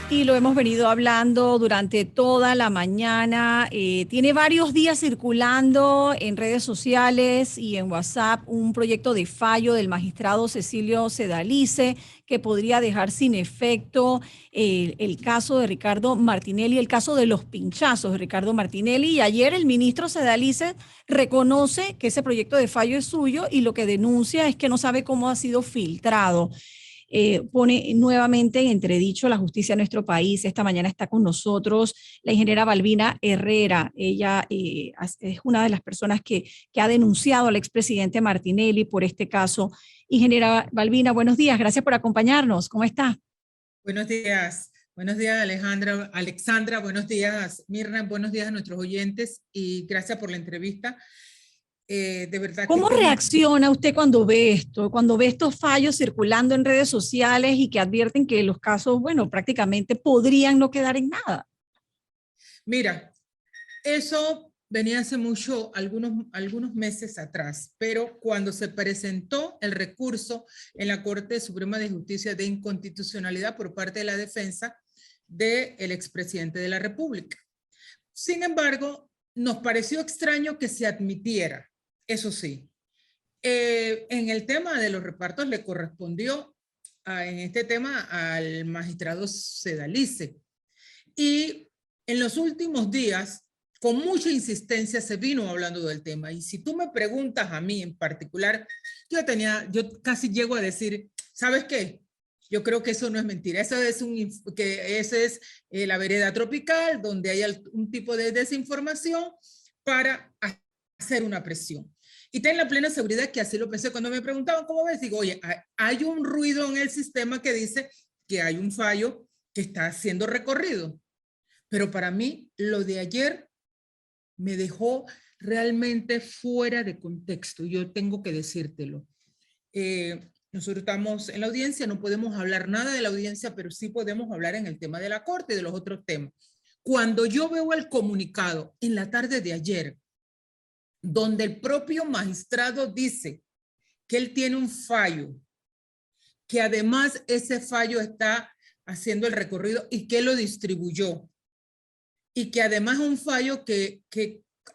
Y lo hemos venido hablando durante toda la mañana. Tiene varios días circulando en redes sociales y en WhatsApp un proyecto de fallo del magistrado Cecilio Sedalice que podría dejar sin efecto el caso de Ricardo Martinelli, el caso de los pinchazos de Ricardo Martinelli. Y ayer el ministro Sedalice reconoce que ese proyecto de fallo es suyo y lo que denuncia es que no sabe cómo ha sido filtrado. Pone nuevamente en entredicho la justicia en nuestro país. Esta mañana está con nosotros la ingeniera Balbina Herrera. Ella es una de las personas que ha denunciado al expresidente Martinelli por este caso. Ingeniera Balbina, buenos días. Gracias por acompañarnos. ¿Cómo está? Buenos días Alejandra, Alexandra, buenos días Mirna, buenos días a nuestros oyentes y gracias por la entrevista. De verdad que ¿Cómo reacciona usted cuando ve esto, cuando ve estos fallos circulando en redes sociales y que advierten que los casos, bueno, prácticamente podrían no quedar en nada? Mira, eso venía hace mucho, algunos meses atrás, pero cuando se presentó el recurso en la Corte Suprema de Justicia de inconstitucionalidad por parte de la defensa del expresidente de la República. Sin embargo, nos pareció extraño que se admitiera, eso sí. En el tema de los repartos le correspondió en este tema al magistrado Sedalice. Y en los últimos días, con mucha insistencia, se vino hablando del tema. Y si tú me preguntas a mí en particular, yo casi llego a decir, ¿sabes qué? Yo creo que eso no es mentira. Ese es la vereda tropical, donde hay un tipo de desinformación para hacer una presión. Y ten la plena seguridad que así lo pensé. Cuando me preguntaban cómo ves, digo, oye, hay un ruido en el sistema que dice que hay un fallo que está siendo recorrido. Pero para mí, lo de ayer me dejó realmente fuera de contexto. Yo tengo que decírtelo. Nosotros estamos en la audiencia, no podemos hablar nada de la audiencia, pero sí podemos hablar en el tema de la corte y de los otros temas. Cuando yo veo el comunicado en la tarde de ayer, donde el propio magistrado dice que él tiene un fallo, que además ese fallo está haciendo el recorrido y que lo distribuyó, y que además es un fallo que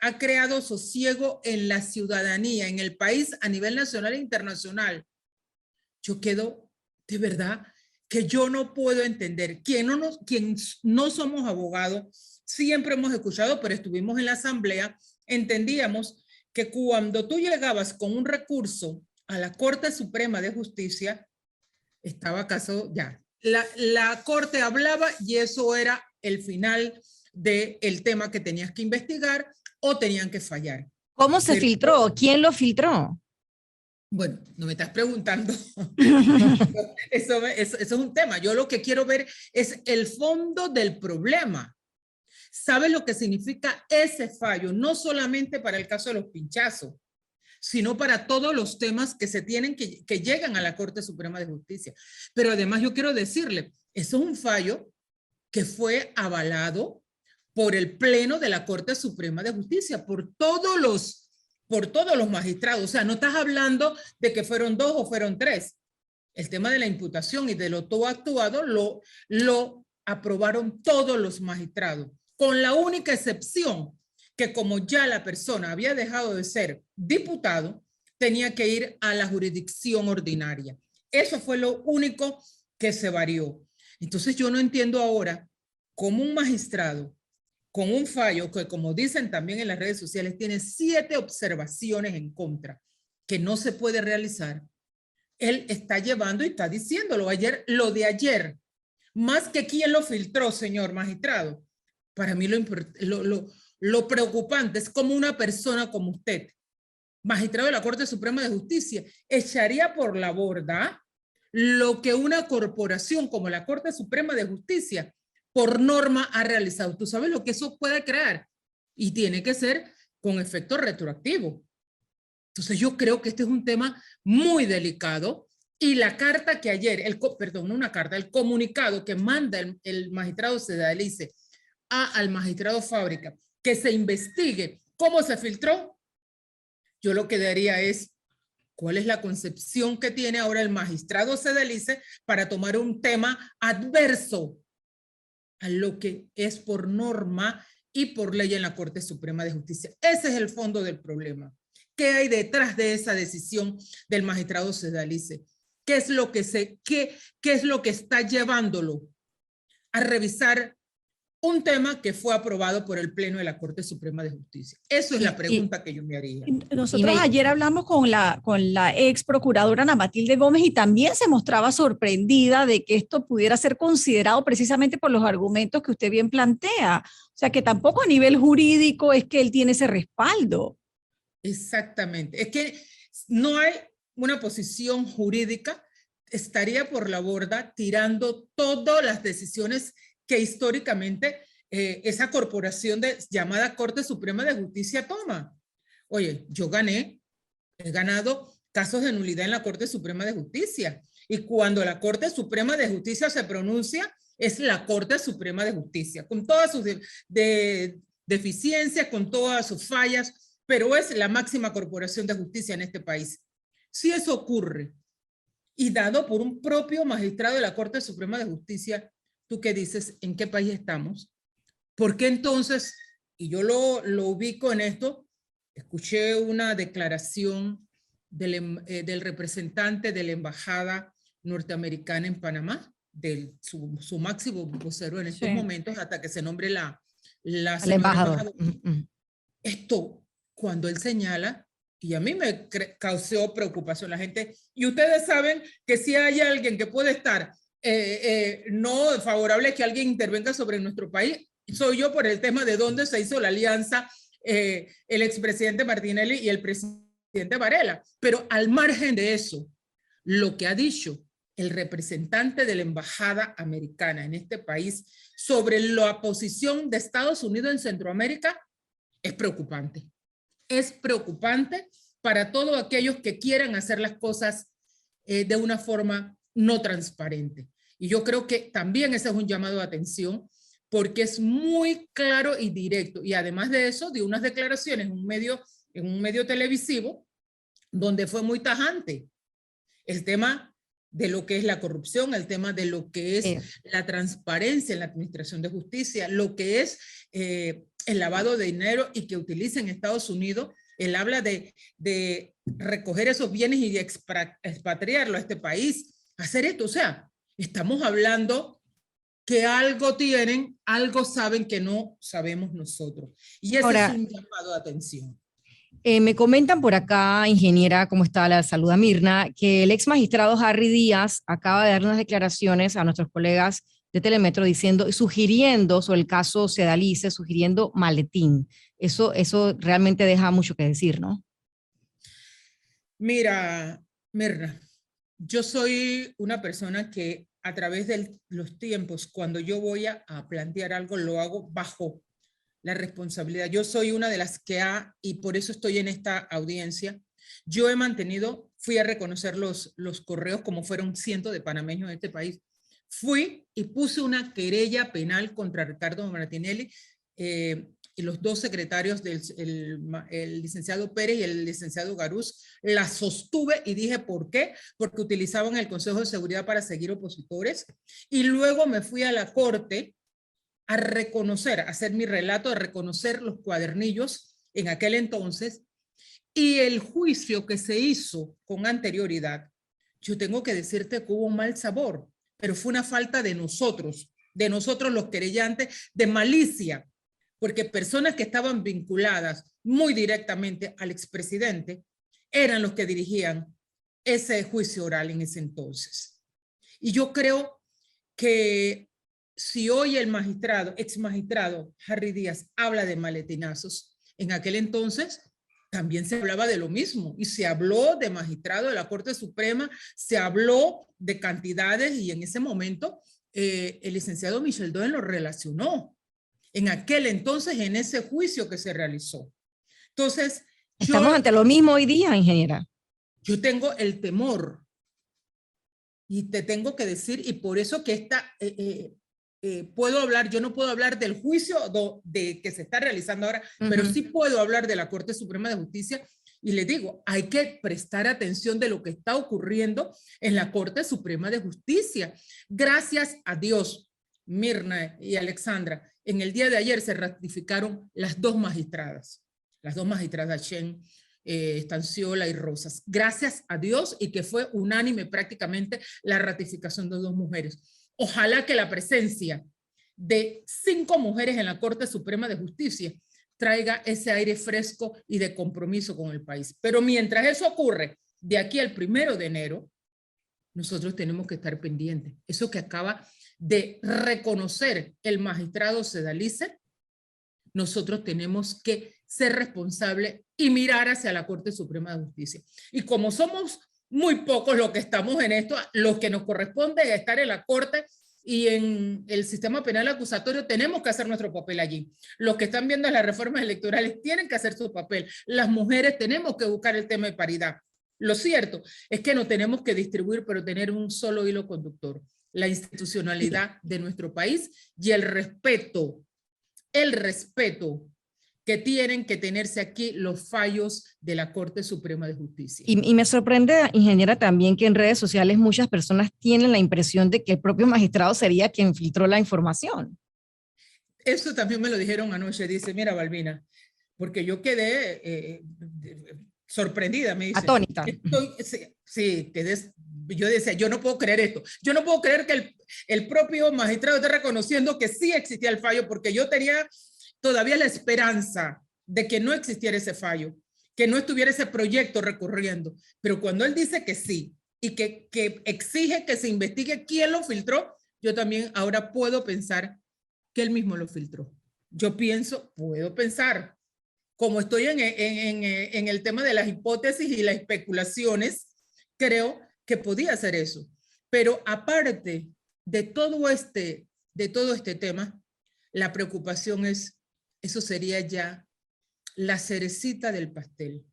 ha creado sosiego en la ciudadanía, en el país a nivel nacional e internacional. Yo quedo, de verdad, que yo no puedo entender. Quien no somos abogados, siempre hemos escuchado, pero estuvimos en la asamblea, entendíamos que cuando tú llegabas con un recurso a la Corte Suprema de Justicia, estaba acaso ya. La Corte hablaba y eso era el final del tema que tenías que investigar o tenían que fallar. ¿Cómo se filtró? ¿Quién lo filtró? Bueno, no me estás preguntando. Eso es un tema. Yo lo que quiero ver es el fondo del problema. ¿Sabes lo que significa ese fallo? No solamente para el caso de los pinchazos, sino para todos los temas que se tienen que llegan a la Corte Suprema de Justicia. Pero además yo quiero decirle, eso es un fallo que fue avalado por el Pleno de la Corte Suprema de Justicia, por todos los magistrados. O sea, no estás hablando de que fueron 2 o fueron 3. El tema de la imputación y de lo todo actuado lo aprobaron todos los magistrados, con la única excepción que como ya la persona había dejado de ser diputado, tenía que ir a la jurisdicción ordinaria. Eso fue lo único que se varió. Entonces yo no entiendo ahora cómo un magistrado con un fallo que, como dicen también en las redes sociales, tiene 7 observaciones en contra que no se puede realizar. Él está llevando y está diciéndolo ayer, lo de ayer, más que quién lo filtró, señor magistrado. Para mí lo preocupante es como una persona como usted, magistrado de la Corte Suprema de Justicia, echaría por la borda lo que una corporación como la Corte Suprema de Justicia por norma ha realizado. Tú sabes lo que eso puede crear y tiene que ser con efecto retroactivo. Entonces yo creo que este es un tema muy delicado y la carta que ayer, perdón, no una carta, el comunicado que manda el magistrado Sedalice al magistrado Fábrica, que se investigue cómo se filtró, yo lo que daría es, ¿cuál es la concepción que tiene ahora el magistrado Sedalice para tomar un tema adverso a lo que es por norma y por ley en la Corte Suprema de Justicia. Ese es el fondo del problema. ¿Qué hay detrás de esa decisión del magistrado Sedalice? ¿Qué es lo que está llevándolo a revisar un tema que fue aprobado por el Pleno de la Corte Suprema de Justicia? Eso es la pregunta que yo me haría. Nosotros ayer hablamos con la ex procuradora Ana Matilde Gómez y también se mostraba sorprendida de que esto pudiera ser considerado precisamente por los argumentos que usted bien plantea. O sea, que tampoco a nivel jurídico es que él tiene ese respaldo. Exactamente. Es que no hay una posición jurídica, estaría por la borda tirando todas las decisiones que históricamente esa corporación llamada Corte Suprema de Justicia toma. Oye, yo he ganado casos de nulidad en la Corte Suprema de Justicia. Y cuando la Corte Suprema de Justicia se pronuncia, es la Corte Suprema de Justicia, con todas sus deficiencias, con todas sus fallas, pero es la máxima corporación de justicia en este país. Si eso ocurre, y dado por un propio magistrado de la Corte Suprema de Justicia, ¿tú qué dices? ¿En qué país estamos? ¿Por qué entonces, y yo lo ubico en esto, escuché una declaración del representante de la embajada norteamericana en Panamá, su máximo vocero en estos momentos, hasta que se nombre la señora embajadora. Esto, cuando él señala, y a mí me causó preocupación la gente, y ustedes saben que si hay alguien que puede estar no favorable a que alguien intervenga sobre nuestro país, soy yo por el tema de dónde se hizo la alianza el expresidente Martinelli y el presidente Varela. Pero al margen de eso, lo que ha dicho el representante de la embajada americana en este país sobre la posición de Estados Unidos en Centroamérica es preocupante. Es preocupante para todos aquellos que quieran hacer las cosas de una forma no transparente. Y yo creo que también ese es un llamado de atención porque es muy claro y directo. Y además de eso, dio unas declaraciones en un medio televisivo donde fue muy tajante. El tema de lo que es la corrupción, el tema de lo que es la transparencia en la administración de justicia, lo que es el lavado de dinero y que utiliza en Estados Unidos. Él habla de recoger esos bienes y de expatriarlo a este país, hacer esto. O sea, estamos hablando que algo tienen, algo saben que no sabemos nosotros. Y ese es un llamado de atención. Me comentan por acá, ingeniera, ¿cómo está? La saluda Mirna, que el ex magistrado Harry Díaz acaba de dar unas declaraciones a nuestros colegas de Telemetro sugiriendo sobre el caso Sedalice, sugiriendo maletín. Eso realmente deja mucho que decir, ¿no? Mira, Mirna, yo soy una persona que a través de los tiempos, cuando yo voy a plantear algo, lo hago bajo la responsabilidad. Yo soy una de las que y por eso estoy en esta audiencia, yo he mantenido, fui a reconocer los correos como fueron cientos de panameños de este país. Fui y puse una querella penal contra Ricardo Martinelli y los dos secretarios, el licenciado Pérez y el licenciado Garús, la sostuve y dije ¿por qué? Porque utilizaban el Consejo de Seguridad para seguir opositores. Y luego me fui a la corte a reconocer, a hacer mi relato, a reconocer los cuadernillos en aquel entonces y el juicio que se hizo con anterioridad. Yo tengo que decirte que hubo un mal sabor, pero fue una falta de nosotros los querellantes, de malicia, porque personas que estaban vinculadas muy directamente al expresidente eran los que dirigían ese juicio oral en ese entonces. Y yo creo que si hoy el ex magistrado Harry Díaz habla de maletinazos, en aquel entonces también se hablaba de lo mismo y se habló de magistrado de la Corte Suprema, se habló de cantidades y en ese momento el licenciado Michel Doen lo relacionó en aquel entonces en ese juicio que se realizó. Entonces, estamos ante lo mismo hoy día, ingeniera. Yo tengo el temor y te tengo que decir, y por eso que puedo hablar, yo no puedo hablar del juicio que se está realizando ahora, pero sí puedo hablar de la Corte Suprema de Justicia y le digo, hay que prestar atención de lo que está ocurriendo en la Corte Suprema de Justicia. Gracias a Dios, Mirna y Alexandra, en el día de ayer se ratificaron las dos magistradas, Chen, Estanciola y Rosas. Gracias a Dios, y que fue unánime prácticamente la ratificación de dos mujeres. Ojalá que la presencia de 5 mujeres en la Corte Suprema de Justicia traiga ese aire fresco y de compromiso con el país. Pero mientras eso ocurre, de aquí al 1 de enero, nosotros tenemos que estar pendientes. Eso que acaba de reconocer el magistrado Sedalice, nosotros tenemos que ser responsables y mirar hacia la Corte Suprema de Justicia. Y como somos muy pocos los que estamos en esto, los que nos corresponde estar en la Corte y en el sistema penal acusatorio, tenemos que hacer nuestro papel allí. Los que están viendo las reformas electorales tienen que hacer su papel. Las mujeres tenemos que buscar el tema de paridad. Lo cierto es que no tenemos que distribuir, pero tener un solo hilo conductor: la institucionalidad de nuestro país y el respeto que tienen que tenerse aquí los fallos de la Corte Suprema de Justicia. Y me sorprende, ingeniera, también que en redes sociales muchas personas tienen la impresión de que el propio magistrado sería quien filtró la información. Eso también me lo dijeron anoche. Dice, mira, Balbina, porque yo quedé sorprendida, me dice. Atónita. Sí, yo decía, yo no puedo creer esto. Yo no puedo creer que el propio magistrado esté reconociendo que sí existía el fallo, porque yo tenía todavía la esperanza de que no existiera ese fallo, que no estuviera ese proyecto recorriendo. Pero cuando él dice que sí y que exige que se investigue quién lo filtró, yo también ahora puedo pensar que él mismo lo filtró. Puedo pensar, como estoy en el tema de las hipótesis y las especulaciones, creo que podía hacer eso. Pero aparte de todo este tema, la preocupación es, eso sería ya la cerecita del pastel,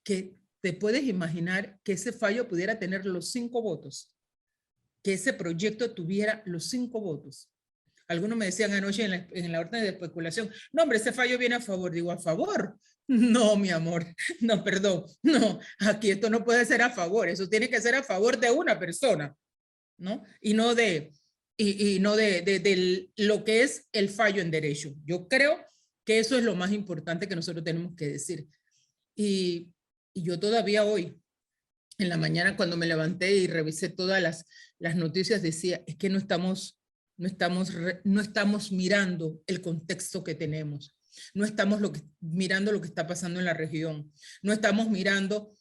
que te puedes imaginar que ese fallo pudiera tener los 5 votos, que ese proyecto tuviera los 5 votos. Algunos me decían anoche en la orden de especulación, no, hombre, ese fallo viene a favor. Digo, ¿a favor? No, mi amor, no, perdón, no, aquí esto no puede ser a favor, eso tiene que ser a favor de una persona, ¿no? Y no de lo que es el fallo en derecho. Yo creo que eso es lo más importante que nosotros tenemos que decir. Y yo todavía hoy, en la mañana, cuando me levanté y revisé todas las noticias, decía, es que no estamos mirando el contexto que tenemos, no estamos mirando lo que está pasando en la región, no estamos mirando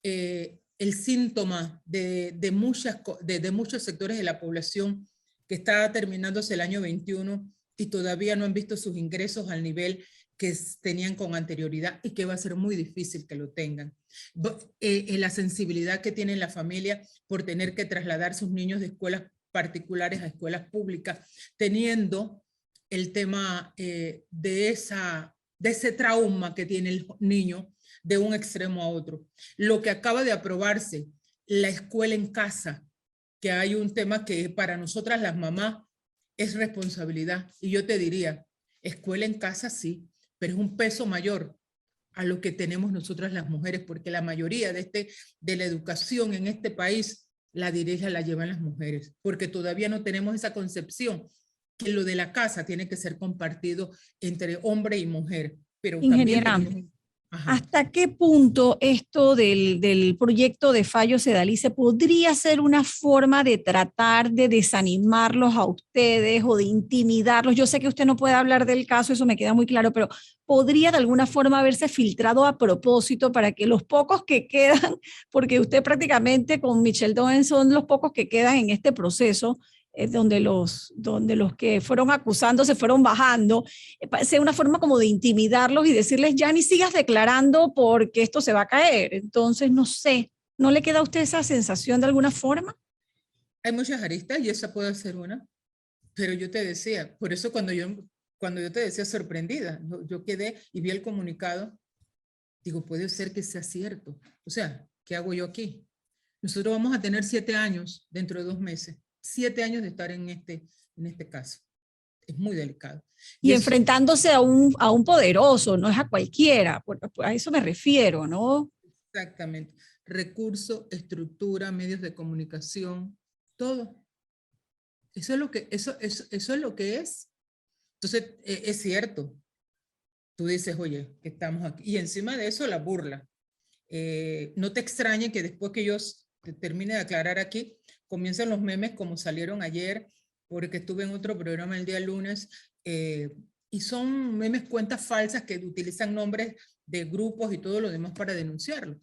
el síntoma de muchos sectores de la población que está terminándose el año 21 y todavía no han visto sus ingresos al nivel que tenían con anterioridad y que va a ser muy difícil que lo tengan. La sensibilidad que tiene la familia por tener que trasladar sus niños de escuelas particulares a escuelas públicas, teniendo el tema de ese trauma que tiene el niño de un extremo a otro. Lo que acaba de aprobarse, la escuela en casa, que hay un tema que para nosotras las mamás es responsabilidad. Y yo te diría, escuela en casa sí, pero es un peso mayor a lo que tenemos nosotras las mujeres, porque la mayoría de la educación en este país la llevan las mujeres, porque todavía no tenemos esa concepción que lo de la casa tiene que ser compartido entre hombre y mujer. Pero ingeniera, también ¿hasta qué punto esto del proyecto de fallo Sedalice podría ser una forma de tratar de desanimarlos a ustedes o de intimidarlos? Yo sé que usted no puede hablar del caso, eso me queda muy claro, pero ¿podría de alguna forma haberse filtrado a propósito para que los pocos que quedan, porque usted prácticamente con Michelle Doen son los pocos que quedan en este proceso, donde los que fueron acusando se fueron bajando, sea una forma como de intimidarlos y decirles ya ni sigas declarando porque esto se va a caer? Entonces, no sé, ¿no le queda a usted esa sensación de alguna forma? hay muchas aristas y esa puede ser una, pero yo te decía, por eso cuando yo te decía sorprendida, yo quedé y vi el comunicado, digo, puede ser que sea cierto. O sea, ¿qué hago yo aquí? Nosotros vamos a tener 7 años dentro de 2 meses. 7 años de estar en este caso. Es muy delicado. Y enfrentándose a un poderoso, no es a cualquiera, a eso me refiero, ¿no? Exactamente. Recursos, estructura, medios de comunicación, todo. Eso es lo que, eso es lo que es. Entonces, es cierto. Tú dices, oye, estamos aquí. Y encima de eso, la burla. No te extrañe que después que yo termine de aclarar aquí, comiencen los memes como salieron ayer, porque estuve en otro programa el día lunes, y son memes, cuentas falsas que utilizan nombres de grupos y todo lo demás para denunciarlo.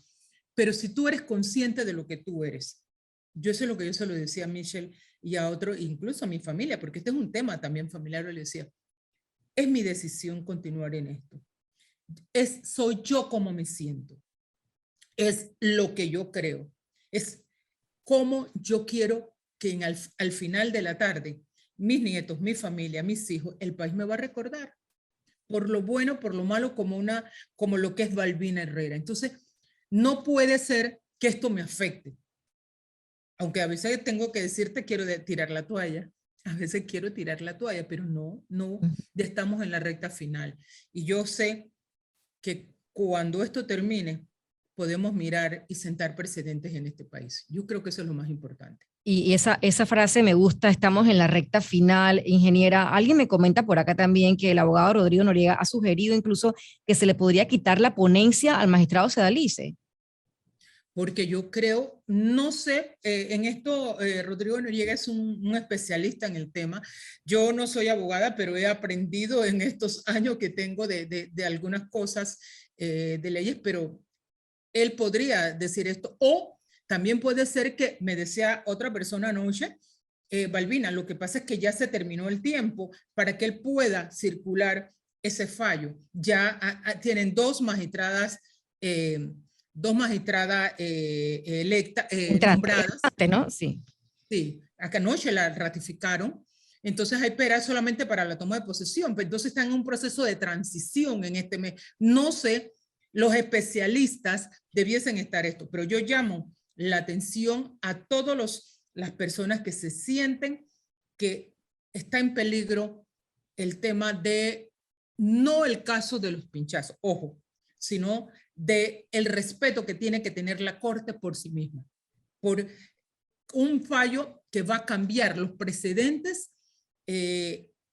Pero si tú eres consciente de lo que tú eres, yo eso es lo que yo se lo decía a Michelle y a otro, incluso a mi familia, porque este es un tema también familiar, le decía, es mi decisión continuar en esto. Soy yo como me siento. Es lo que yo creo. Es cómo yo quiero que al final de la tarde, mis nietos, mi familia, mis hijos, el país me va a recordar. Por lo bueno, por lo malo, como lo que es Balbina Herrera. Entonces, no puede ser que esto me afecte. Aunque a veces tengo que decirte, quiero tirar la toalla. A veces quiero tirar la toalla, pero no, ya estamos en la recta final. Y yo sé que cuando esto termine, podemos mirar y sentar precedentes en este país. Yo creo que eso es lo más importante. Y esa frase me gusta, estamos en la recta final, ingeniera. Alguien me comenta por acá también que el abogado Rodrigo Noriega ha sugerido incluso que se le podría quitar la ponencia al magistrado Sedalice. Porque yo creo, no sé, en esto Rodrigo Noriega es un especialista en el tema. Yo no soy abogada, pero he aprendido en estos años que tengo de algunas cosas de leyes, pero él podría decir esto. O también puede ser que me decía otra persona anoche, Balbina, lo que pasa es que ya se terminó el tiempo para que él pueda circular ese fallo. Ya tienen dos magistradas electas, nombradas. ¿No? Sí. Sí, acá anoche la ratificaron. Entonces hay espera solamente para la toma de posesión. Pero entonces están en un proceso de transición en este mes. No sé, los especialistas debiesen estar esto, pero yo llamo la atención a todas las personas que se sienten que está en peligro el tema de, no el caso de los pinchazos, ojo, sino de el respeto que tiene que tener la Corte por sí misma, por un fallo que va a cambiar los precedentes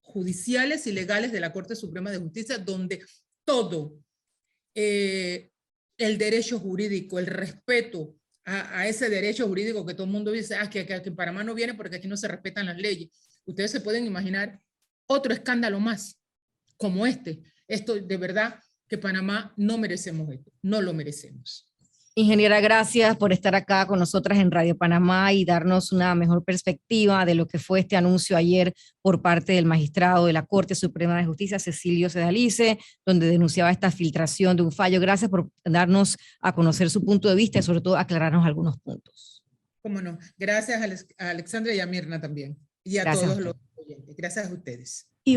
judiciales y legales de la Corte Suprema de Justicia, donde todo el derecho jurídico, el respeto a ese derecho jurídico que todo el mundo dice, que en Panamá no viene porque aquí no se respetan las leyes. Ustedes se pueden imaginar otro escándalo más como este. Esto de verdad que Panamá no merecemos esto, no lo merecemos. Ingeniera, gracias por estar acá con nosotras en Radio Panamá y darnos una mejor perspectiva de lo que fue este anuncio ayer por parte del magistrado de la Corte Suprema de Justicia, Cecilio Sedalice, donde denunciaba esta filtración de un fallo. Gracias por darnos a conocer su punto de vista y sobre todo aclararnos algunos puntos. Cómo no. Gracias a Alexandra y a Mirna también. Y a todos los oyentes. Gracias a ustedes.